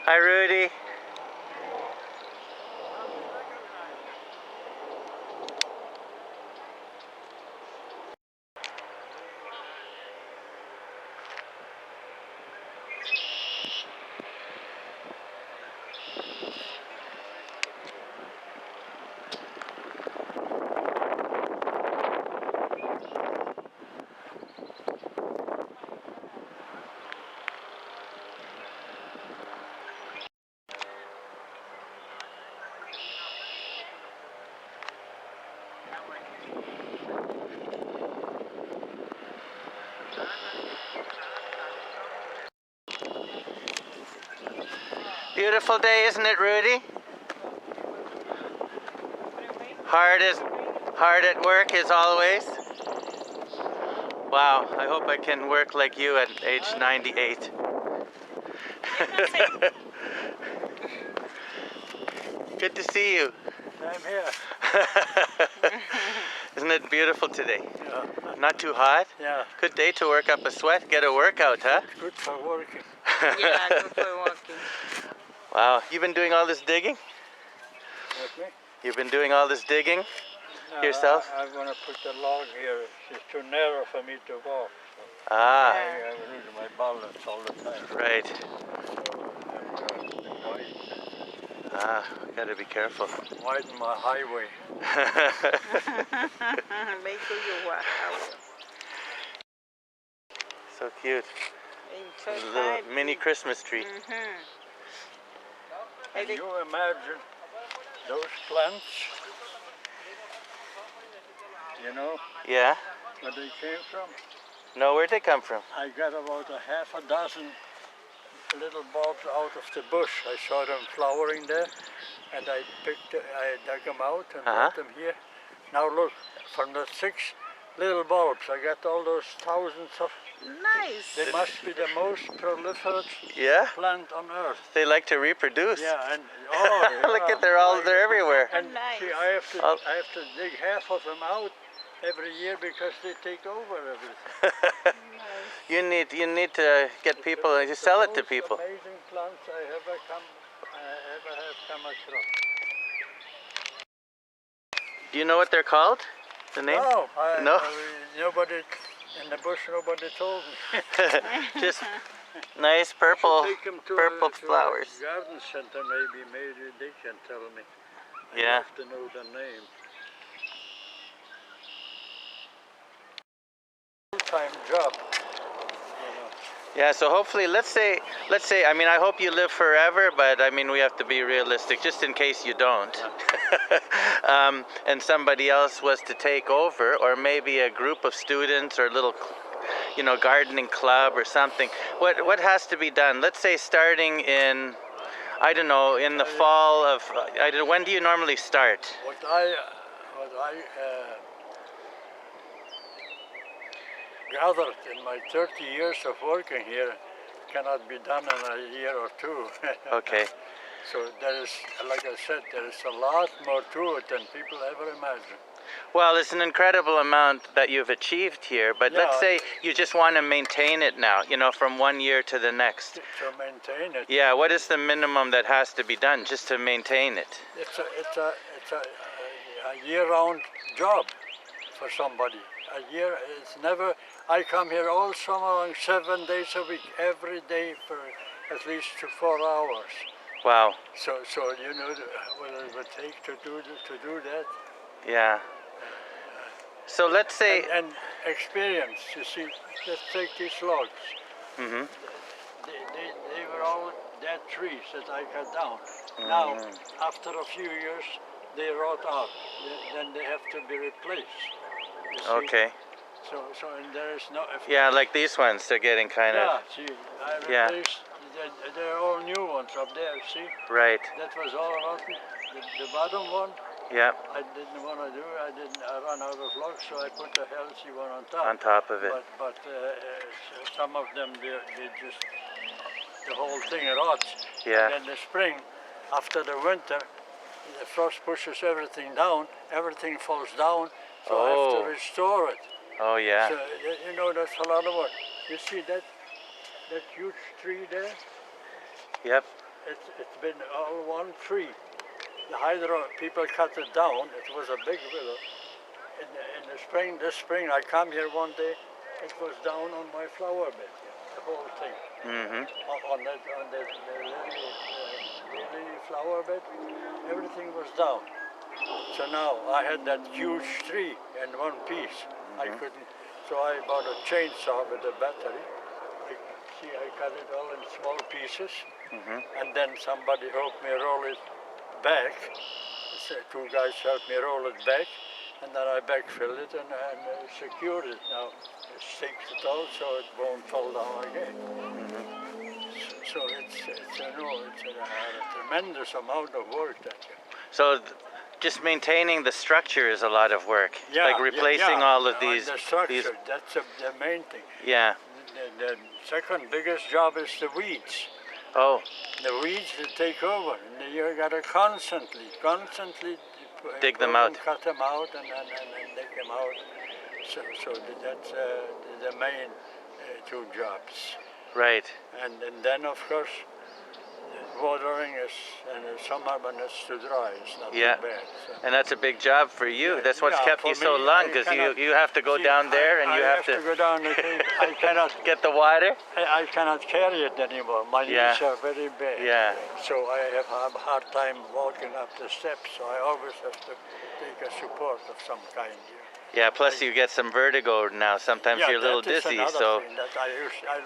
Hi, Rudy. Beautiful day, isn't it, Rudy? Hard at work as always. Wow, I hope I can work like you at age 98. Good to see you. I'm here. Isn't it beautiful today? Yeah. Not too hot? Yeah. Good day to work up a sweat, get a workout, huh? Good for working. Yeah, good for walking. Wow, you've been doing all this digging? With me? You've been doing all this digging No, yourself? I'm going to put the log here. It's too narrow for me to walk. So Ah, I lose my balance all the time. right. So I'm going to widen, Ah, gotta be careful. widen my highway. Make sure you walk out. So cute. It's A so little tight. mini Christmas tree. Can you imagine those plants? You know Yeah? where they came from? No, where'd they come from? I got about a half a dozen little bulbs out of the bush. I saw them flowering there, and I dug them out and brought them here. Now look, from the 6 little bulbs, I got all those thousands of. Nice. They must be the most proliferous Yeah? plant on earth. They like to reproduce. Yeah, and Look yeah, at they're everywhere. And Nice. see, I have to dig half of them out every year because they take over everything. You need to get people to sell it to people. Amazing plants I ever have come across. Do you know what they're called? The name? No, No? Nobody in the bush. Nobody told me. Just nice purple Take them to purple flowers. A garden center, maybe they can tell me. I Yeah. have to know the name. Full-time job. Yeah, so hopefully, let's say, I mean, I hope you live forever, but I mean, we have to be realistic, just in case you don't. And somebody else was to take over, or maybe a group of students or a little, gardening club or something. What has to be done? Let's say starting in, I don't know, in the fall of, when do you normally start? What I gathered in my 30 years of working here cannot be done in a year or two. Okay. So there is, like I said, there is a lot more to it than people ever imagine. Well, it's an incredible amount that you've achieved here, but let's Yeah. say you just want to maintain it now, from one year to the next. To maintain it, Yeah, what is the minimum that has to be done just to maintain it? it's a year-round job for somebody. A year, it's never. I come here all summer long, 7 days a week, every day for at least 4 hours. Wow. So you know what it would take to do that. Yeah. So let's say. And experience. You see, let's take these logs. Mhm. They were all dead trees that I cut down. Now, after a few years, they rot out. Then they have to be replaced. You see? Okay. So and there is no. Yeah, like these ones, they're getting kind of. Yeah, see, I Yeah. replaced. They're all new ones up there. See, Right. that was all rotten. The bottom one, Yep. I didn't want to do. I ran out of logs, so I put the healthy one on top. On top of it. But some of them, they just, the whole thing rots. Yeah. And then the spring, after the winter, the frost pushes everything down, everything falls down, so I have to restore it. Oh yeah. So, that's a lot of work. You see that huge tree there? Yep. it's been all one tree. The hydro people cut it down. It was a big willow. In the spring, this spring, I come here one day. It was down on my flower bed, the whole thing. Mm-hmm. On the lily flower bed, everything was down. So now I had that huge tree in one piece. I couldn't, so I bought a chainsaw with a battery. I cut it all in small pieces, and then somebody helped me roll it back. So two guys helped me roll it back, and then I backfilled it and secured it. Now it sticks it all so it won't fall down again. So it's a tremendous amount of work that you. So just maintaining the structure is a lot of work. Yeah, like replacing all of and these. the structure, these that's the main thing. yeah. The second biggest job is the weeds. Oh, The weeds that take over, and you gotta constantly Dig them pull out. cut them out, and dig them out. So that's the main two jobs. right. And then of course, watering is in the summer when it's too dry. It's not Yeah. too bad. So. And that's a big job for you. Yeah, That's what's yeah, kept for you so me, long I because cannot- you have to go See, down there and I you have to go down. I cannot. get the water. I cannot carry it anymore. My Yeah. knees are very bad. Yeah. So I have a hard time walking up the steps. So I always have to take a support of some kind. Yeah, plus you get some vertigo now. Sometimes you're a little that is dizzy, another so thing that I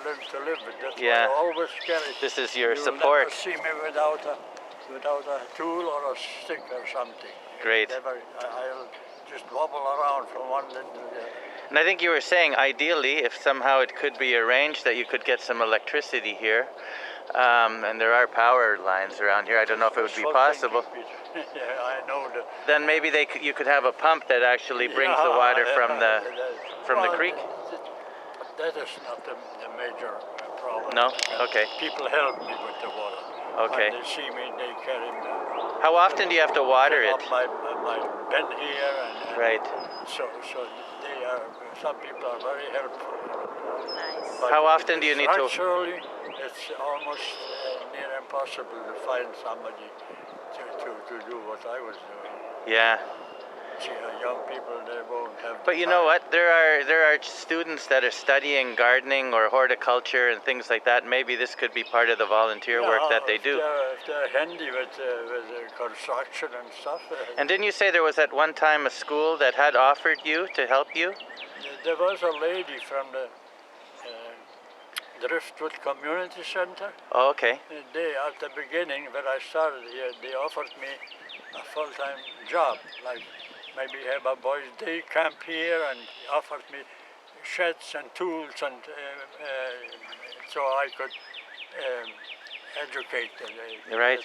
learned to live with. That's Yeah. why I always carry. this is your You'll support. never see me without a tool or a stick or something. Great. I'll just wobble around from one end to the other. And I think you were saying ideally, if somehow it could be arranged that you could get some electricity here, and there are power lines around here. I don't know if it would be Wishful possible. thinking, Peter. Yeah, I know that. Then maybe you could have a pump that actually brings the water from the Well, creek. That is not the major problem. No? Okay. People help me with the water. Okay. When they see me, they carry me. How often do you have to water Fill it? up my bin here, and Right. so they are. Some people are very helpful. Nice. But How often do you need to? Structurally, it's almost near impossible to find somebody to do what I was doing. Yeah. See, young people, they won't have. But the you know time. what? There are students that are studying gardening or horticulture and things like that. Maybe this could be part of the volunteer work that they do. If they're handy with construction and stuff. And didn't you say there was at one time a school that had offered you to help you? There was a lady from the Driftwood Community Center. Oh, okay. They, at the beginning, when I started here, they offered me a full-time job, like maybe have a boys' day camp here, and offered me sheds and tools, and so I could educate Right.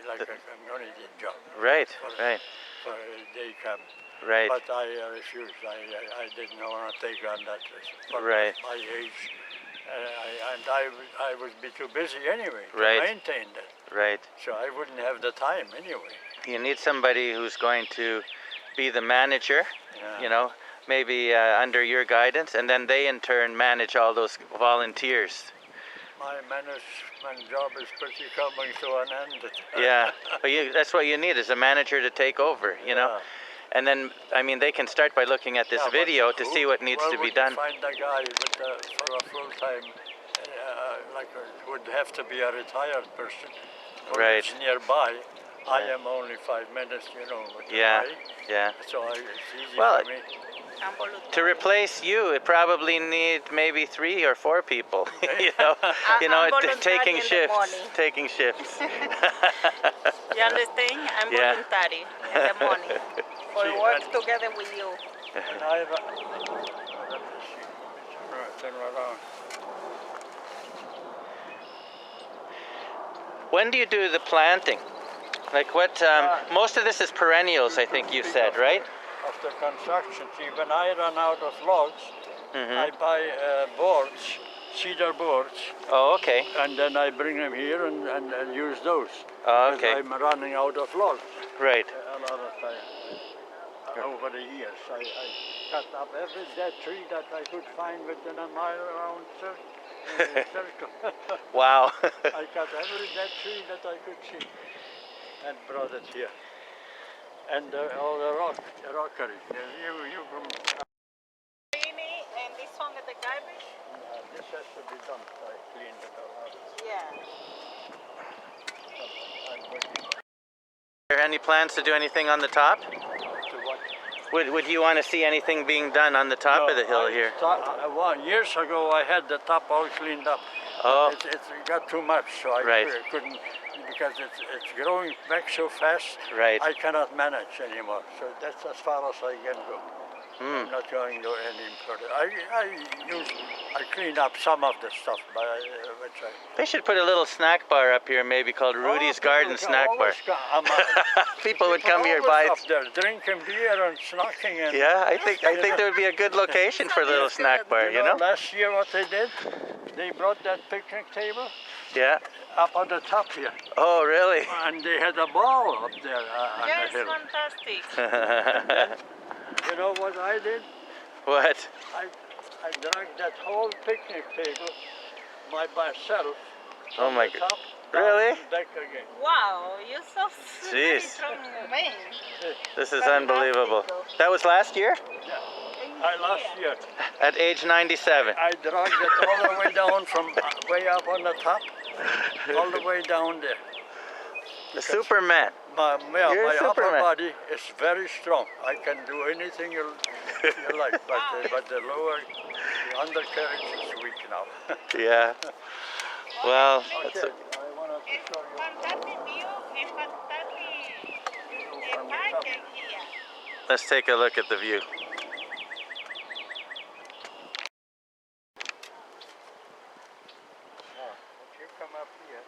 like a community job Right. for, Right. for a day camp. Right. But I refused. I didn't want to take on that risk. For Right. my age, I would be too busy anyway to Right. maintain that. Right. So I wouldn't have the time anyway. You need somebody who's going to be the manager, Yeah. you know, maybe under your guidance, and then they in turn manage all those volunteers. My management job is pretty coming to an end. Yeah, but that's what you need is a manager to take over, you know. Yeah. And then, I mean, they can start by looking at this Yeah, but video to who- see what needs where to be would you done. find a guy for a full-time, would have to be a retired person who Right. lives nearby. I Yeah. am only 5 minutes, with the Yeah, bike, yeah. so it's easy Well, for me. I'm volunteer. To replace you, it probably need maybe 3 or 4 people. you know, I'm volunteering taking in the shifts, morning. taking shifts. You understand? I'm Yeah. voluntary in the morning. For See, work and- together with you. And I've, let me see, turn around. When do you do the planting? Like what? Most of this is perennials, I think you said, right? After construction, see, when I run out of logs, I buy boards, cedar boards, Oh, okay. and then I bring them here and use those. Oh, 'Cause okay. I'm running out of logs Right. a lot of time. Over the years, I cut up every dead tree that I could find within a mile around, sir. in a circle. Wow. I cut every dead tree that I could see and brought it here. And all the rockery. You from, And this one with the garbage? this has to be done. I cleaned it all out. Yeah. I'm waiting Are there any plans to do anything on the top? to what? Would you want to see anything being done on the top of the hill here? Years ago, I had the top all cleaned up. Oh. It's got too much, so I Right. couldn't, because it's growing back so fast. Right. I cannot manage anymore. So that's as far as I can go. I'm not going to any further. I cleaned up some of the stuff, but which I. They should put a little snack bar up here, maybe called Rudy's Garden Snack Bar. People would come here by. Up there, drinking beer and snacking. And, Yeah, I think there would be a good location for a little snack bar. You know? Last year, what they did, they brought that picnic table Yeah. up on the top here, Oh, really? and they had a ball up there on Yes, the hill. fantastic. You know what I did? What? I dragged that whole picnic table by myself. Oh from my the God. top Really? down back again. Wow, you're so very Jeez. strong man. This is unbelievable. That was last year? Yeah. Last year. At age 97. I dragged it all the way down from way up on the top, all the way down there. The Superman. My You're upper Superman. body is very strong. I can do anything you like, but the lower, the undercarriage is weak now. Yeah. Well, that's Okay, I wanted to show you Fantastic view and fantastic from the top. parking here. let's take a look at the view. Now, if you come up here,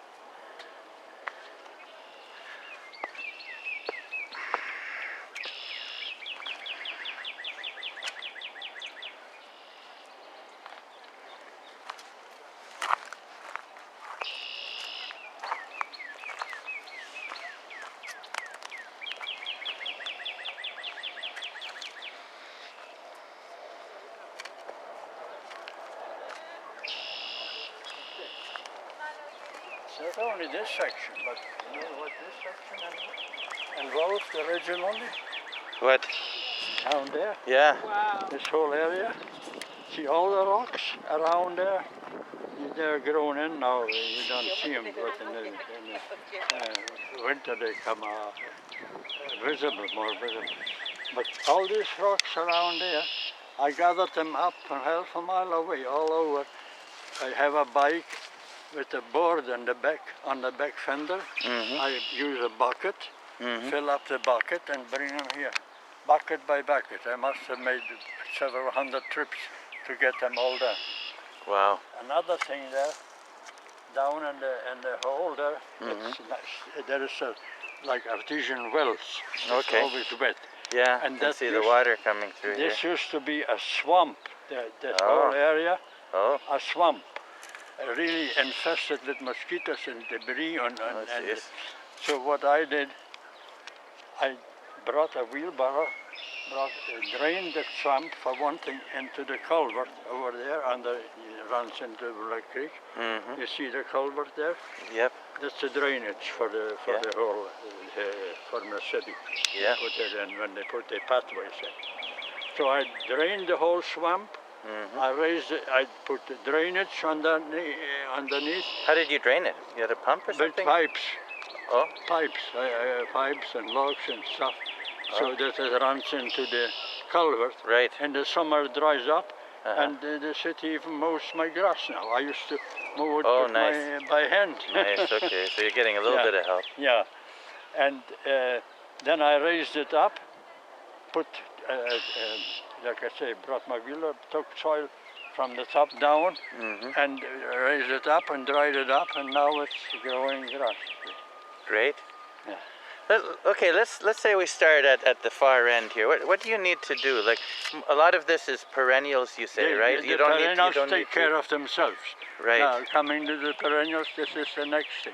it's not only this section, but you know what this section involved originally? What? Down there, Yeah. Wow. this whole area. See all the rocks around there? They're grown in now. You don't see them, but in the winter they come visible, more visible. But all these rocks around there, I gathered them up from half a mile away, all over. I have a bike with a board on the back fender. I use a bucket, fill up the bucket and bring them here, bucket by bucket. I must have made several hundred trips to get them all done. Wow. Another thing there, down in the hole there, there is like artesian wells. It's Okay. always wet. Yeah. And you can that see the used- water coming through here. This used to be a swamp. That Oh. whole area, Oh. a swamp, really infested with mosquitoes and debris. And jeez. so what I did, I brought a wheelbarrow, drained the swamp for one thing into the culvert over there, it runs into Black Creek. You see the culvert there? Yep. That's the drainage for the whole from the city. Yeah. Put it in when they put the pathways in. So I drained the whole swamp. I put the drainage underneath How did you drain it? You had a pump or with something? pipes. Oh. Pipes and logs and stuff, so that it runs into the culvert. Right. In the summer it dries up, and the city even mows my grass now. I used to mow it Oh, with nice. by hand. Nice. Okay. So you're getting a little Yeah. bit of help. Yeah, and then I raised it up, put, like I say, brought my wheeler, took soil from the top down, and raised it up and dried it up, and now it's growing grass. Great. Yeah. Okay, let's say we start at the far end here. What do you need to do? Like a lot of this is perennials, you say, right? The perennials take care of themselves. Right. Now, coming to the perennials, this is the next thing.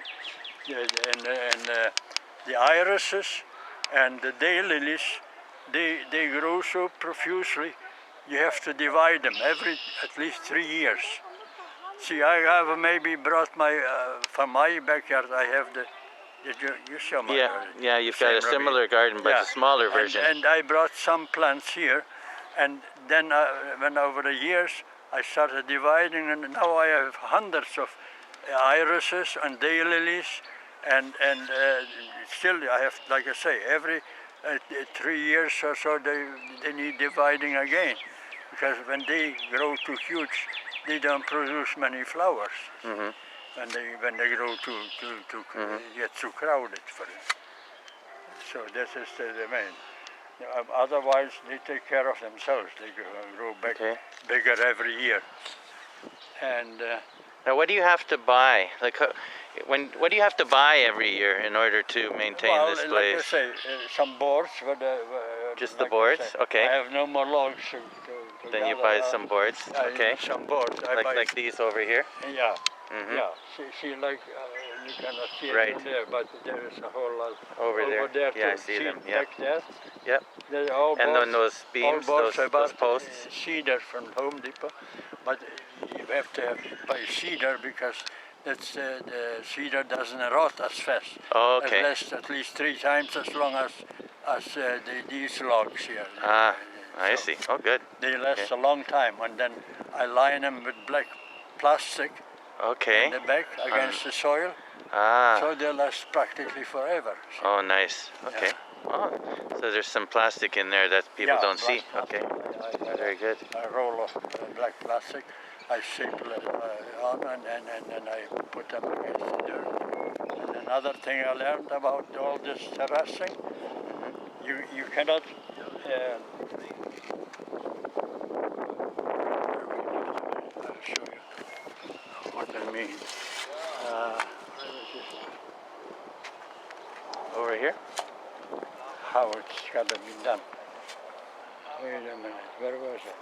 The irises and the daylilies, they grow so profusely. You have to divide them every at least 3 years. See, I have maybe brought my from my backyard. I have the. Did you saw my Yeah, garden? yeah, you've got a Same similar garden, but Yeah. a smaller And- version. And I brought some plants here, and then when over the years I started dividing, and now I have hundreds of irises and daylilies, and still I have, like I say, every 3 years or so they need dividing again, because when they grow too huge, they don't produce many flowers. Hmm. When they grow too get too crowded for it. So this is the main. Otherwise, they take care of themselves. They grow back Okay. bigger every year. And Now, what do you have to buy? Like, what do you have to buy every year in order to maintain well, this like I place? say, some boards. Just the like I boards? say, Okay. I have no more logs to Then you gather. buy some boards. I Okay. need some boards. I buy, Like these over here. Yeah. Hmm. Yeah, see like you cannot see Right. it in there, but there is a whole lot Over there. Yeah, I too. see them, yeah. Back there. Yep. They're all And boards, then those all beams, boards those about posts. Cedar from Home Depot, but you have to buy cedar because that's the cedar doesn't rot as fast. Oh, It okay. lasts at least 3 times as long as these logs here. Ah, I So see. Oh, good. They last Okay. a long time, and then I line them with black plastic Okay. in the back against the soil, Ah. so they last practically forever. Oh, nice. Okay. Oh, so there's some plastic in there that people Yeah, don't see. black Okay. plastic. I Very good. A roll of black plastic. I staple it on and I put them against the dirt. And another thing I learned about all this terracing, you cannot. I'll show you what I mean. Over here? How it's got to be done. Wait a minute, where was it?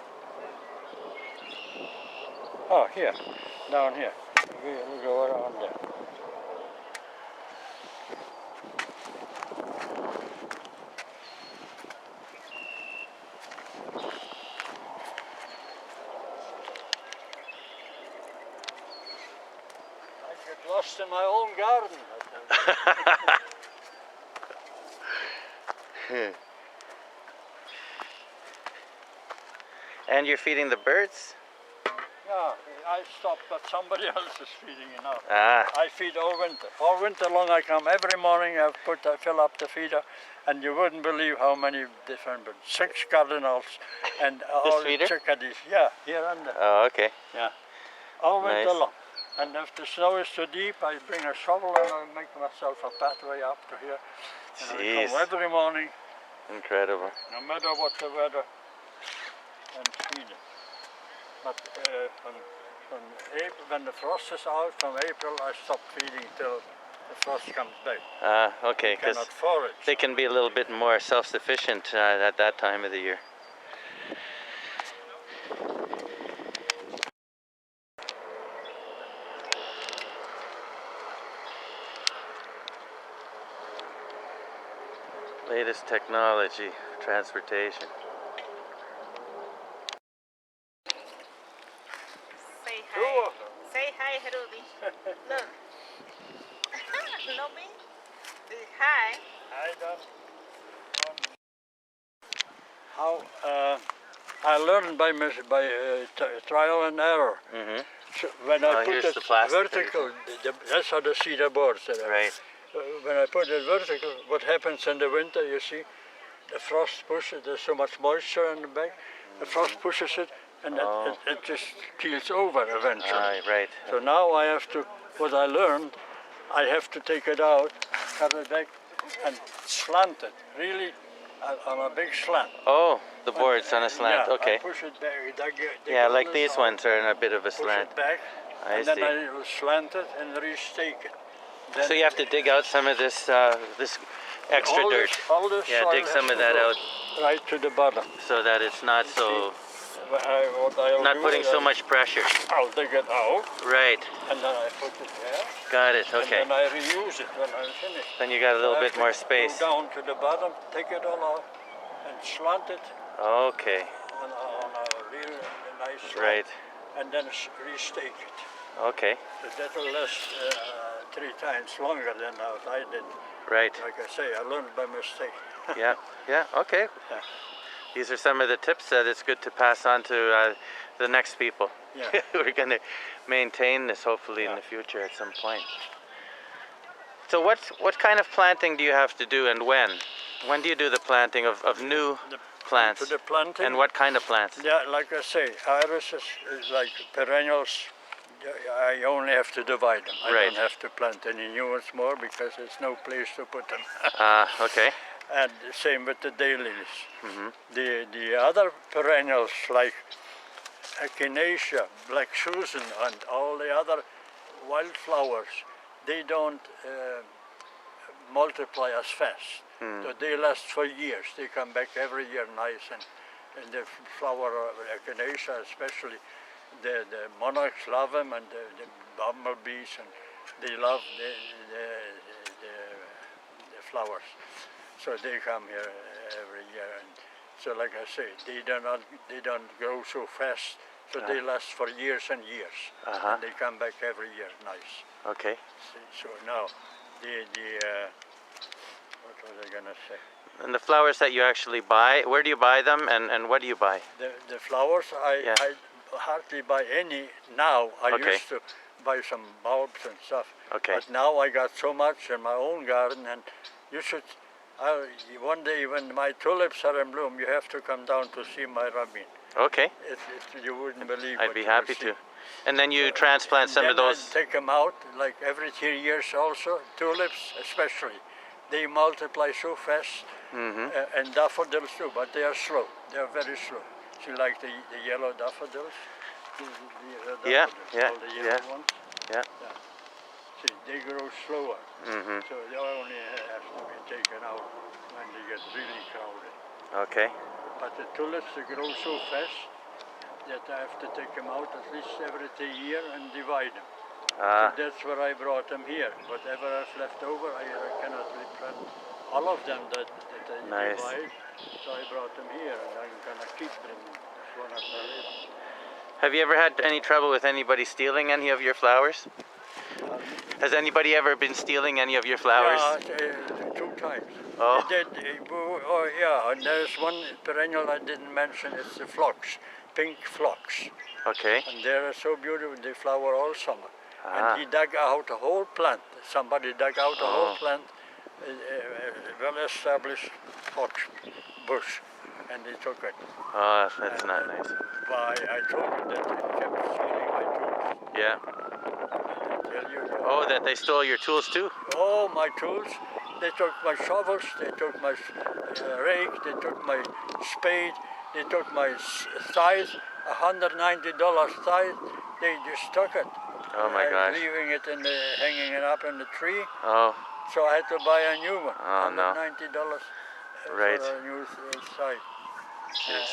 Oh, here, down here. We'll go around there. I get lost in my own garden. And you're feeding the birds? Yeah, I stopped, but somebody else is feeding it now. Ah. I feed all winter. All winter long I come every morning. I fill up the feeder, and you wouldn't believe how many different birds. 6 cardinals and all the feeder? chickadees. Yeah, here and there. Oh, okay. Yeah, all winter Nice. long. And if the snow is too deep, I bring a shovel and I make myself a pathway up to here. And I Jeez. come every morning, Incredible. no matter what the weather, and feed it. But from April, when the frost is out, from April I stop feeding till the frost comes back. Ah, okay, You because cannot forage. they can be a little bit more self-sufficient at that time of the year. Latest technology, transportation. Say Two hi. of them. Say hi, Rudy. Look. No me? Hi. I don't. How I learned by trial and error. Mm-hmm. So when I put here's it the plastic that vertical, that's how the cedar boards that are. Right. When I put it vertical, what happens in the winter, you see, the frost pushes, there's so much moisture in the back, the frost pushes it, and it just keels over eventually. Right. So now I have to, what I learned, I have to take it out, cut it back, and slant it, really on a big slant. Oh, the board's on a slant. Yeah, okay. I push it back. Yeah, like these ones are in a bit of a Push slant. it back, I and see. then I will slant it and restake it. Then So you have to dig out some of this this extra all dirt. all this Yeah, soil dig has some to of that go out right to the bottom. so that it's not so What I'll not do putting is so much pressure. I'll dig it out, Right. and then I put it there, Got it. Okay. and then I reuse it when I'm finished. Then you got a little I bit have more to space. Go down to the bottom, take it all out, and slant it Okay. on a real nice slant, Right. and then restake it. Okay. So that will last 3 times longer than what I did. Right. Like I say, I learned by mistake. Yeah. Yeah. Okay. Yeah. These are some of the tips that it's good to pass on to the next people. Yeah. We're going to maintain this hopefully in Yeah. the future at some point. So what kind of planting do you have to do and when? When do you do the planting of new plants? To the planting. And what kind of plants? Yeah, like I say, iris is like perennials. I only have to divide them. I Right. don't have to plant any new ones more because there's no place to put them. Okay. And same with the daylilies. The other perennials like echinacea, black Susan, and all the other wildflowers, they don't multiply as fast. So they last for years. They come back every year nice, and the flower of echinacea especially, the monarchs love them, and the bumblebees, and they love the flowers. So they come here every year, and so like I say, they don't grow so fast, so they last for years and years, and they come back every year nice. Okay. So now, what was I gonna say? And the flowers that you actually buy, where do you buy them and what do you buy? The flowers, Yeah. I hardly buy any now. I Okay. used to buy some bulbs and stuff. Okay. But now I got so much in my own garden, and you should, one day when my tulips are in bloom, you have to come down to see my rabin. Okay. You wouldn't believe I'd what be you will happy see. to. And then you transplant And some of then those. I take them out, like every 3 years also, tulips especially. They multiply so fast, and daffodils too, but they are slow. They are very slow. So you like the yellow daffodils? The Yeah, daffodils, yeah, all the yellow yeah. ones. Yeah. See, they grow slower. So they only have to be taken out when they get really crowded. Okay. But the tulips, they grow so fast that I have to take them out at least every year and divide them. So that's where I brought them here. Whatever I've left over, I cannot replant all of them that I Nice. divide. So I brought them here, and I'm gonna keep them as long as I live. Have you ever had any trouble with anybody stealing any of your flowers? Has anybody ever been stealing any of your flowers? Yeah, 2 times. Oh. They did, oh yeah, and there's one perennial I didn't mention. It's the phlox, pink phlox. Okay. And they're so beautiful. They flower all summer. Ah. And he dug out a whole plant. Somebody dug out a whole plant, well-established phlox bush, and they took it. Oh, that's not nice. Why, I told you that they kept stealing my tools. Yeah. I tell you. Oh, that they stole your tools too? Oh, my tools. They took my shovels, they took my rake, they took my spade, they took my scythe, $190 scythe. They just took it. Oh my gosh. Leaving it hanging it up in the tree. Oh. So I had to buy a new one. Oh, no. $190 Right. for a new scythe.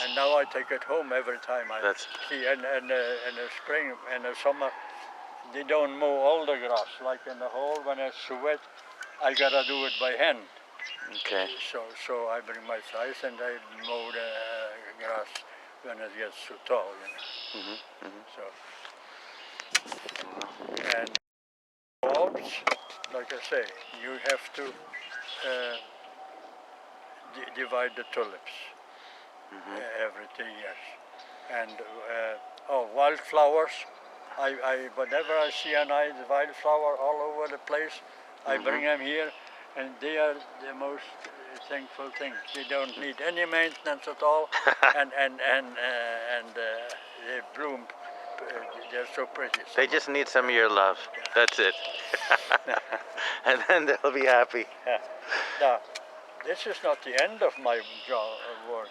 And now I take it home every time I see. And in the spring and the summer, they don't mow all the grass. Like in the hole, when it's wet, I gotta do it by hand. Okay. So I bring my scythe and I mow the grass when it gets too tall, you know. So, and bulbs, like I say, you have to divide the tulips every 3 years. And wildflowers. Whenever I see a nice wildflower all over the place, I bring them here, and they are the most thankful thing. They don't need any maintenance at all, and they bloom. They're so pretty. They just need some of your love. That's it. And then they'll be happy. Now, this is not the end of my job work.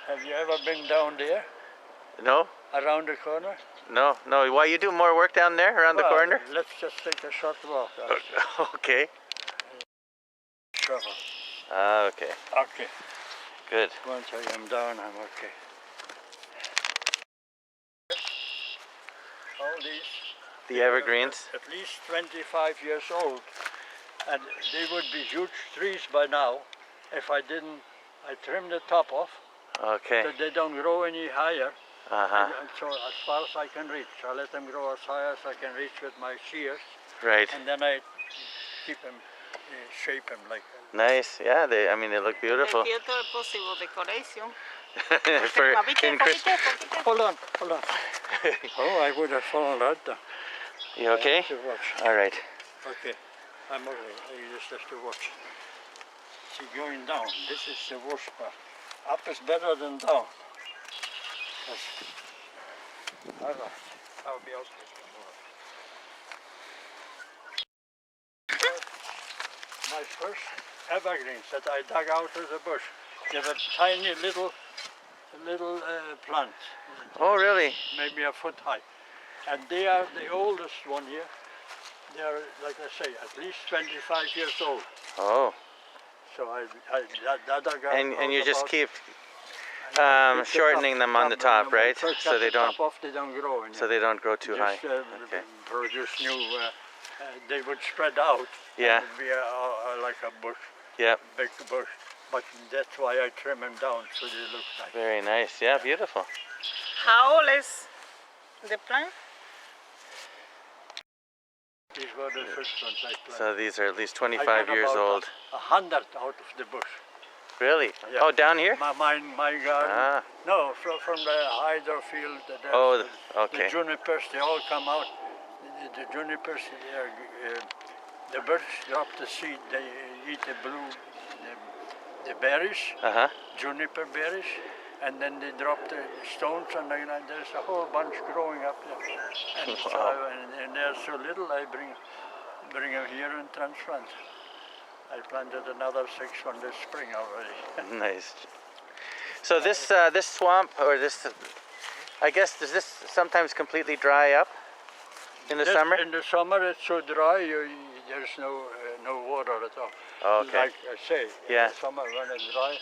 Have you ever been down there? No? Around the corner? No, no. Why, you do more work down there around the corner? Let's just take a short walk. Okay. Shovel. Okay. Okay. Good. Once I am down, I'm okay. All these. The evergreens? At least 25 years old. And they would be huge trees by now if I trimmed the top off, Okay. so they don't grow any higher. And so as far as I can reach, I let them grow as high as I can reach with my shears, Right. and then I keep them, shape them like that. Nice. Yeah. I mean, they look beautiful. Le todo possible decoration. For Poquito, in Christmas. poquito. Hold on. Oh, I would have fallen right down. You okay? I have to watch. All right. Okay, I'm okay. I just have to watch. See, going down, this is the worst part. Up is better than down. All right, I'll be okay. My first evergreens that I dug out of the bush, they were tiny little plants, Oh, really? maybe a foot high. And they are the oldest one here. They are, like I say, at least 25 years old. Oh. So I dug out And you just about- keep the shortening them on the top, right? So they don't. Top off, they don't grow. So they don't grow too high. Just, Okay. produce new. They would spread out. Yeah. And be like a bush, Yep. big bush. But that's why I trim them down so they look nice. Very nice. Yeah, beautiful. How old is the plant? These were the first ones I planted. So these are at least I 25 got years about old. 100 out of the bush. Really? Yeah. Oh, down here? My garden. Ah. No, from the hydro field. Oh, okay. The junipers, they all come out. The junipers, the birds drop the seed. They eat the berries, juniper berries, and then they drop the stones, and then there's a whole bunch growing up there. And, and they're so little, I bring them here and transplant. I planted another 6 from this spring already. Nice. So this this swamp, or this, I guess, does this sometimes completely dry up in the summer? In the summer it's so dry, there's no water at all. Okay. Like I say, Yeah. in the summer when it's dry,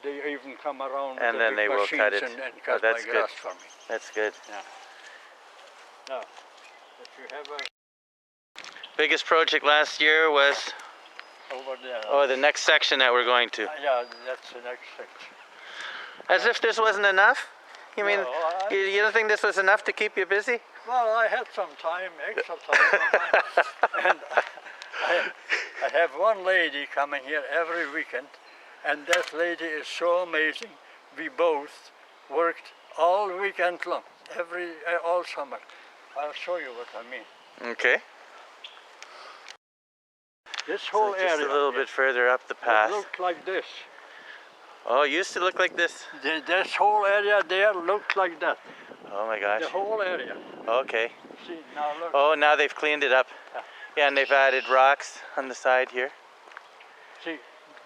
they even come around And with then the they big will cut machines it. and Oh, cut that's my good. grass for me. That's good. Yeah. Now, if you have a Biggest project last year was, over there. oh, the next section that we're going to. Yeah, that's the next section. As if this wasn't enough? You mean, No, you don't think this was enough to keep you busy? Well, I had some time, extra time, and I have one lady coming here every weekend, and that lady is so amazing. We both worked all weekend long, all summer. I'll show you what I mean. Okay. This whole So just area a little bit further up the it path. looked like this. Oh, it used to look like this? This whole area there looked like that. Oh my gosh. The whole area. Okay. See, now look. Oh, now they've cleaned it up. Yeah. Yeah, and they've added rocks on the side here. See,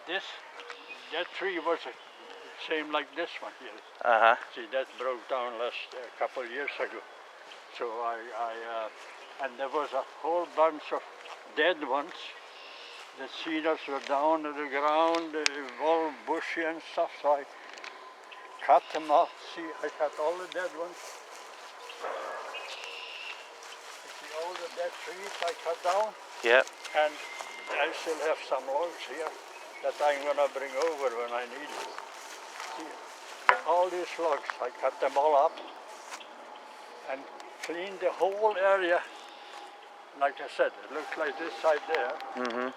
that tree was the same like this one here. Uh-huh. See, that broke down a couple of years ago. So and there was a whole bunch of dead ones. The cedars were down to the ground, all bushy and stuff, so I cut them off. See, I cut all the dead ones. You see all the dead trees I cut down, Yep. and I still have some logs here that I'm gonna bring over when I need them. See, all these logs, I cut them all up and cleaned the whole area. Like I said, it looks like this side there. Mm-hmm.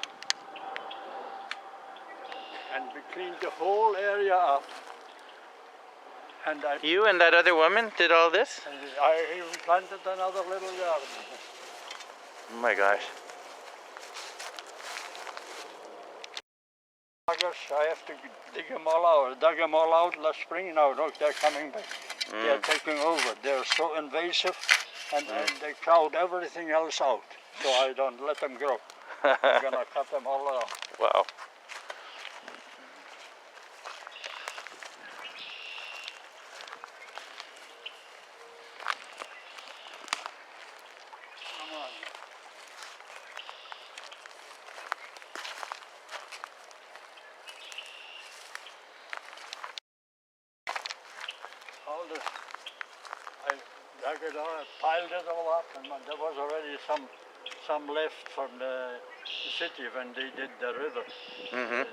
And we cleaned the whole area up. And You and that other woman did all this? I even planted another little garden. Oh my gosh. August, I have to dig them all out. I dug them all out last spring. Now look, they're coming back. They're taking over. They're so invasive, and they crowd everything else out. So I don't let them grow. I'm gonna cut them all out. Wow. Come on. All this, I dug it all, I piled it all up, and there was already some left from the city when they did the river. Mm-hmm.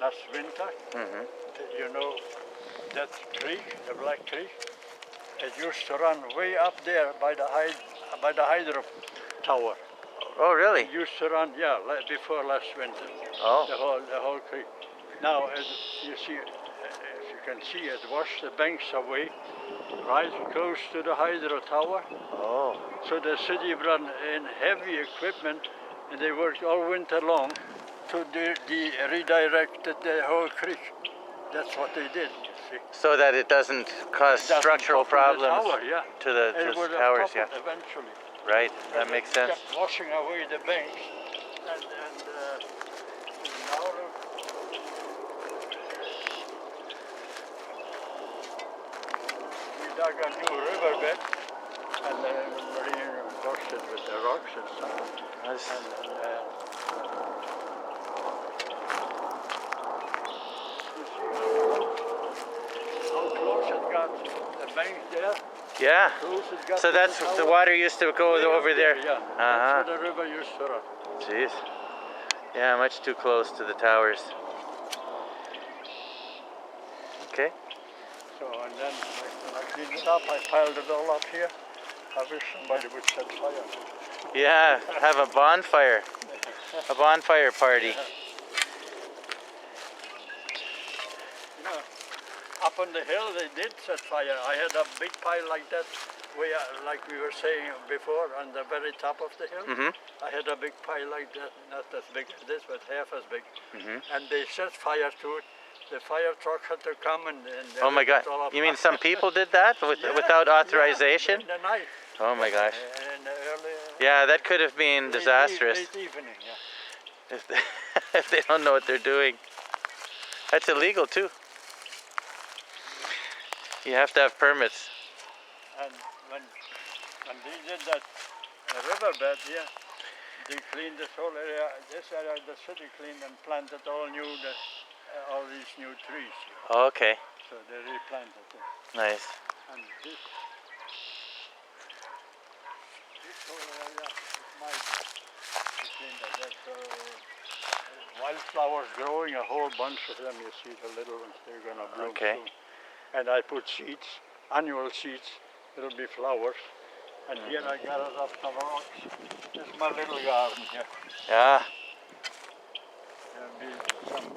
Last winter, Mm-hmm. you know, that creek, the Black Creek, it used to run way up there by the hydro tower. Oh, really? It used to run, yeah, before last winter. Oh. The whole creek. Now, as you see, if you can see, it washed the banks away, right close to the hydro tower. Oh. So the city brought in heavy equipment, and they worked all winter long to redirect the whole creek. That's what they did, you see. So that it doesn't cause It doesn't structural topple the problems tower, yeah. to the It would have towers, yeah. toppled eventually. Right, that And makes it sense. kept washing away the banks, and now look. We dug a new riverbed, and reinforced it with the rocks and stuff. That's- You see how close it got the bank there? yeah. Close it got So to that's the the tower. water used to go Way over up there. Yeah, Uh-huh. that's where the river used to run. Jeez. Yeah, much too close to the towers. Okay. So, and then when I cleaned it up, I piled it all up here. I wish somebody would set fire. Yeah, have a bonfire. A bonfire party. You know, up on the hill they did set fire. I had a big pile like that, like we were saying before, on the very top of the hill. Mm-hmm. I had a big pile like that, not as big as this, but half as big. Mm-hmm. And they set fire to it. The fire truck had to come and Oh my God! it all You mean apart. some people did that Yeah, without authorization? Yeah, in the night. Oh my gosh! In the early, Yeah, that could have been disastrous Late evening, yeah. if they, if they don't know what they're doing. That's illegal too. You have to have permits. And when they did that riverbed here, they cleaned this whole area. This area, the city cleaned and planted all these new trees. Oh, okay, So they replanted it. nice. And this whole area is mine. They cleaned it. There's wildflowers growing, a whole bunch of them. You see the little ones, they're gonna bloom Okay. soon. And I put seeds, annual seeds. It'll be flowers. And here I gathered up some rocks. This is my little garden here. Yeah, There'll be some.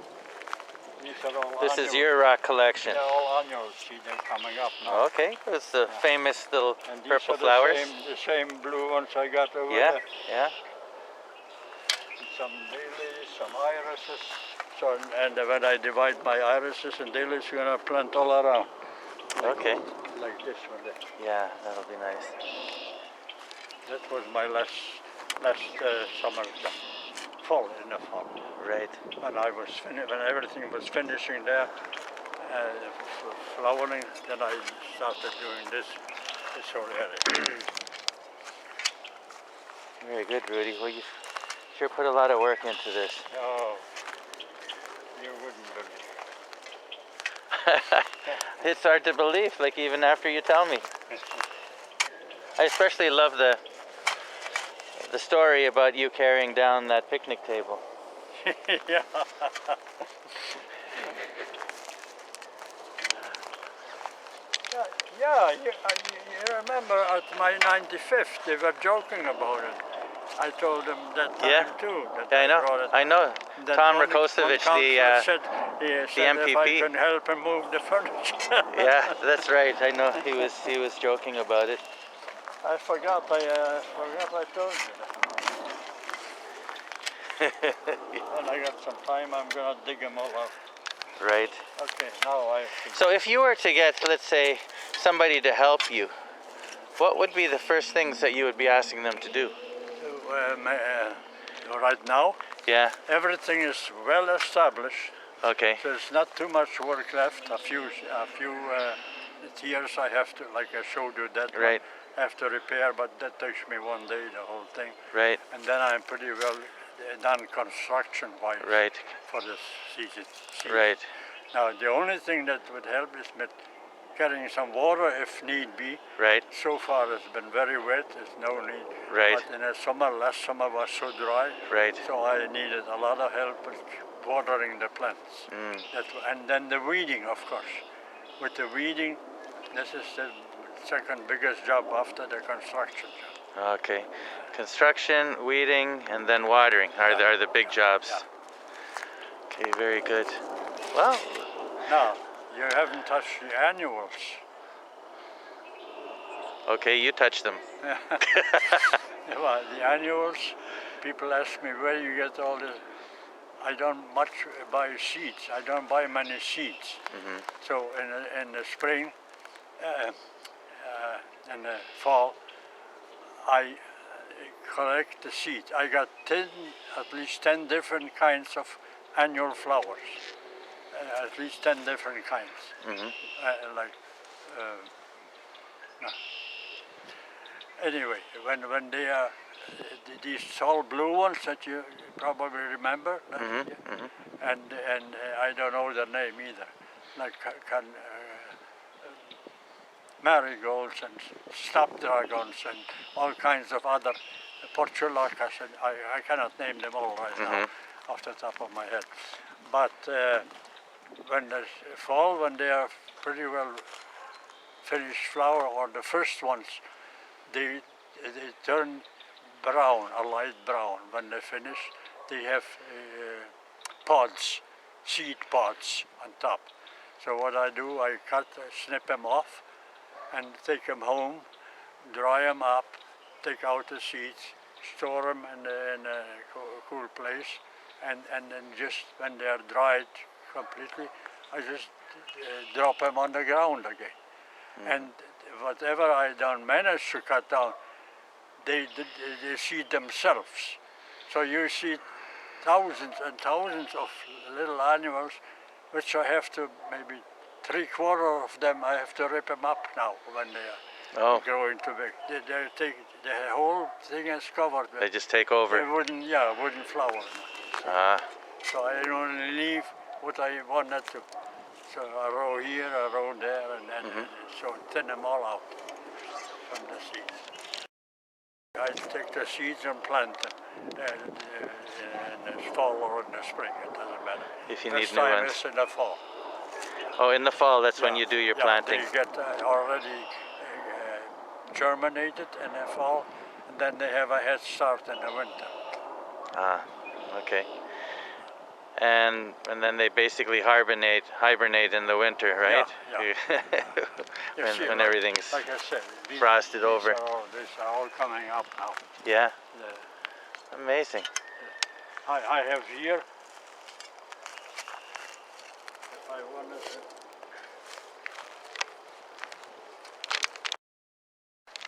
These are all this annual. is your rock collection. They're all annuals. See, they're coming up now. Okay, it's the famous little And these purple are flowers. the same blue ones I got over Yeah, there. yeah. And some dahlias, some irises. So, and when I divide my irises and dahlias, I'm gonna plant all around. Okay. Like this one there. Yeah, that'll be nice. That was my last summer, in the fall. Right. When I was when everything was finishing there, flowering, then I started doing this whole area. Very good, Rudy. Well, you sure put a lot of work into this. Oh, you wouldn't believe. It's hard to believe, like even after you tell me. I especially love the story about you carrying down that picnic table. Yeah. Yeah, you remember at my 95th, they were joking about it. I told them that time Yeah. too. That Yeah, I know. brought it. I know. Then Tom one Rakosevich, counselor said if I MPP. can help him move the furniture. Yeah, that's right. I know. He was joking about it. I forgot I told you that. When I got some time, I'm gonna dig them all up. Right. Okay, now I have to. So if you were to get, let's say, somebody to help you, what would be the first things that you would be asking them to do? Right now, Yeah. everything is well established. Okay. There's not too much work left. A few tiers I have to, like I showed you that Right. one, have to repair, but that takes me one day, the whole thing. Right. And then I'm pretty well done construction-wise Right. for this season. Right. Now, the only thing that would help is with getting some water if need be. Right. So far it's been very wet, there's no need. Right. But in the summer, last summer was so dry. Right. So I needed a lot of help with watering the plants. Mm. And then the weeding, of course. with the weeding, this is the second biggest job after the construction job. Okay. Construction, weeding, and then watering are the big jobs. Yeah. Okay, very good. Well, Now, you haven't touched the annuals. okay, you touch them. Well, the annuals, people ask me where you get all this. I don't much buy seeds. I don't buy many seeds. So in the spring, in the fall, I collect the seeds. I got at least 10 different kinds of annual flowers. At least 10 different kinds. Anyway, when they are these tall blue ones that you probably remember, and I don't know their name either, like marigolds and snapdragons and all kinds of other portulacas, and I cannot name them all right now off the top of my head. But when the fall, when they are pretty well finished flower, or the first ones, they turn brown, a light brown. When they finish, they have pods, seed pods on top. So what I do, I snip them off and take them home, dry them up, take out the seeds, store them in a cool place, and then just when they are dried completely, I just drop them on the ground again. And whatever I don't manage to cut down, they seed themselves. So you see thousands and thousands of little animals, which I have to, maybe 3/4 of them, I have to rip them up now when they are growing too big. The whole thing is covered with. They just take over. Wooden flower. So I only leave what I wanted to. So a row here, a row there, and so thin them all out from the seeds. I take the seeds and plant them in the fall or in the spring, it doesn't matter. If you This need new time ones. it's in the fall. Oh, in the fall, that's when you do your planting. They get already germinated in the fall, and then they have a head start in the winter. Okay. And then they basically hibernate in the winter, right? Yeah. when everything's like I said, frosted over. These are all coming up now. Yeah. Amazing. I have here, if I wanted to,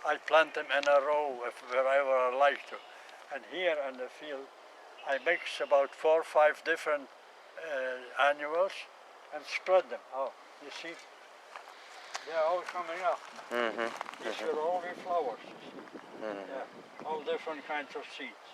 I plant them in a row wherever I like to. And here in the field, I mix about 4 or 5 different annuals and spread them. Oh, you see? They're all coming up. These are all the flowers. Yeah, all different kinds of seeds.